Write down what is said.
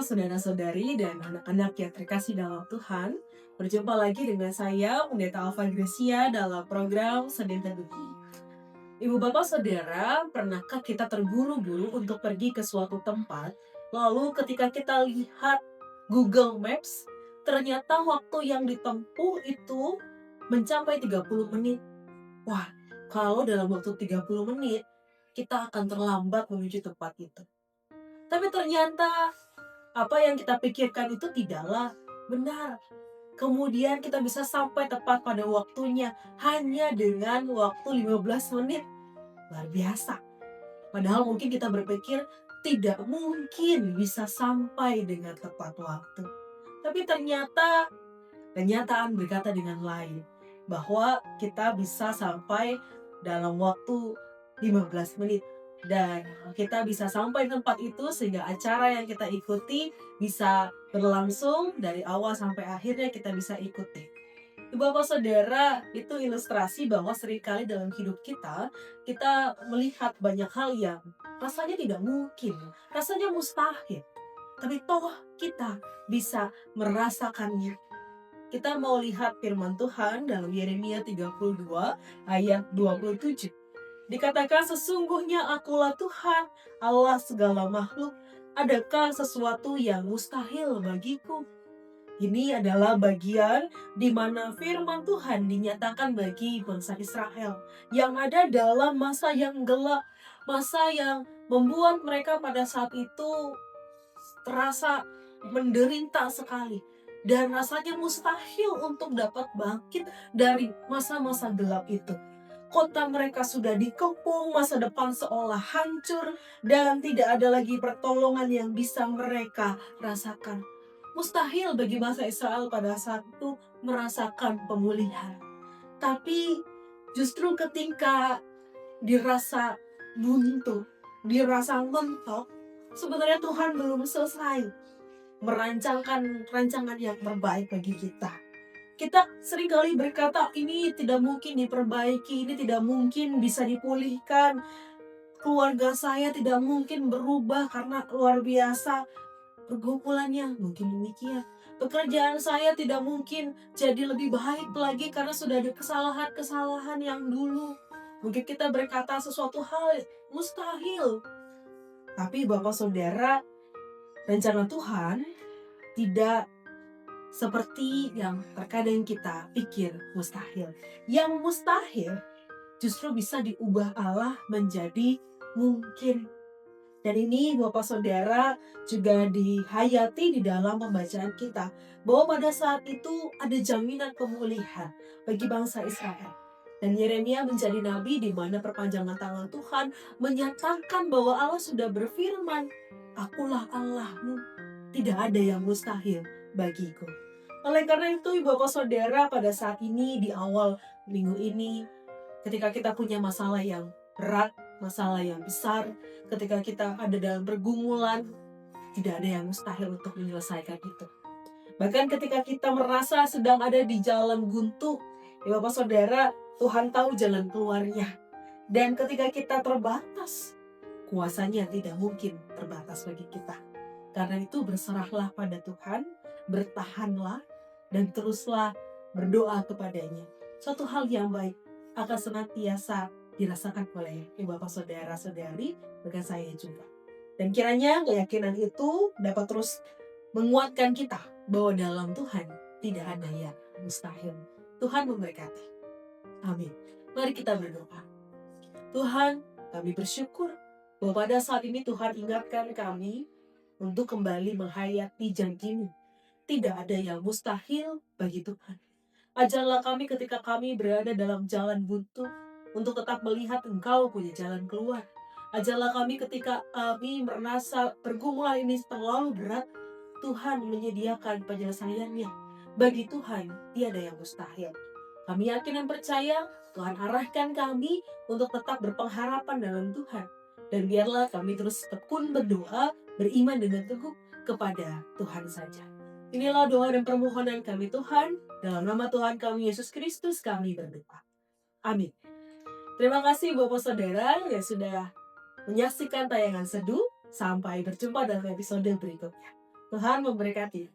saudara-saudari dan anak-anak yang terkasih dalam Tuhan. Berjumpa lagi dengan saya, Pendeta Alfa Gracia, dalam program Senin Teduh. Ibu bapak saudara, pernahkah kita terburu-buru untuk pergi ke suatu tempat, lalu ketika kita lihat Google Maps, ternyata waktu yang ditempuh itu mencapai 30 menit. Wah, kalau dalam waktu 30 menit, kita akan terlambat menuju tempat itu. Tapi ternyata apa yang kita pikirkan itu tidaklah benar. Kemudian kita bisa sampai tepat pada waktunya hanya dengan waktu 15 menit. Luar biasa. Padahal mungkin kita berpikir tidak mungkin bisa sampai dengan tepat waktu. Tapi ternyata kenyataan berkata dengan lain. Bahwa kita bisa sampai dalam waktu 15 menit. Dan kita bisa sampai tempat itu sehingga acara yang kita ikuti bisa berlangsung dari awal sampai akhirnya kita bisa ikuti. Bapak saudara, itu ilustrasi bahwa seringkali dalam hidup kita melihat banyak hal yang rasanya tidak mungkin, rasanya mustahil. Tapi toh kita bisa merasakannya. Kita mau lihat firman Tuhan dalam Yeremia 32 ayat 27. Dikatakan sesungguhnya akulah Tuhan, Allah segala makhluk. Adakah sesuatu yang mustahil bagiku? Ini adalah bagian di mana firman Tuhan dinyatakan bagi bangsa Israel yang ada dalam masa yang gelap, masa yang membuat mereka pada saat itu terasa menderita sekali dan rasanya mustahil untuk dapat bangkit dari masa-masa gelap itu. Kota mereka sudah dikepung, masa depan seolah hancur dan tidak ada lagi pertolongan yang bisa mereka rasakan. Mustahil bagi bangsa Israel pada saat itu merasakan pemulihan. Tapi justru ketika dirasa buntu, dirasa mentok, sebenarnya Tuhan belum selesai merancangkan rancangan yang terbaik bagi kita. Kita seringkali berkata ini tidak mungkin diperbaiki, ini tidak mungkin bisa dipulihkan. Keluarga saya tidak mungkin berubah karena luar biasa pergumulannya, mungkin demikian. Pekerjaan saya tidak mungkin jadi lebih baik lagi karena sudah ada kesalahan-kesalahan yang dulu. Mungkin kita berkata sesuatu hal mustahil. Tapi Bapak Saudara, rencana Tuhan tidak seperti yang terkadang kita pikir mustahil. Yang mustahil justru bisa diubah Allah menjadi mungkin. Dan ini Bapak Saudara juga dihayati di dalam pembacaan kita. Bahwa pada saat itu ada jaminan pemulihan bagi bangsa Israel. Dan Yeremia menjadi nabi di mana perpanjangan tangan Tuhan menyatakan bahwa Allah sudah berfirman, akulah Allahmu, tidak ada yang mustahil bagiku. Oleh karena itu Bapak Saudara, pada saat ini di awal minggu ini, ketika kita punya masalah yang berat, masalah yang besar, ketika kita ada dalam pergumulan, tidak ada yang mustahil untuk menyelesaikan itu. Bahkan ketika kita merasa sedang ada di jalan buntu, ya Bapak Saudara, Tuhan tahu jalan keluarnya. Dan ketika kita terbatas, kuasanya tidak mungkin terbatas bagi kita. Karena itu berserahlah pada Tuhan, bertahanlah, dan teruslah berdoa kepadanya. Suatu hal yang baik akan senantiasa dirasakan oleh Bapak Saudara-saudari, bahkan saya juga. Dan kiranya keyakinan itu dapat terus menguatkan kita bahwa dalam Tuhan tidak ada yang mustahil. Tuhan memberkati. Amin. Mari kita berdoa. Tuhan, kami bersyukur bahwa pada saat ini Tuhan ingatkan kami untuk kembali menghayati janji-Mu. Tidak ada yang mustahil bagi Tuhan. Ajarlah kami ketika kami berada dalam jalan buntu untuk tetap melihat Engkau punya jalan keluar. Ajarlah kami ketika kami merasa pergumulan ini terlalu berat, Tuhan menyediakan penyelesaiannya. Bagi Tuhan, tiada yang mustahil. Kami yakin dan percaya Tuhan arahkan kami untuk tetap berpengharapan dalam Tuhan. Dan biarlah kami terus tekun berdoa, beriman dengan teguh kepada Tuhan saja. Inilah doa dan permohonan kami Tuhan. Dalam nama Tuhan kami Yesus Kristus kami berdoa. Amin. Terima kasih Bapak Saudara yang sudah menyaksikan tayangan seduh. Sampai berjumpa dalam episode berikutnya. Tuhan memberkati.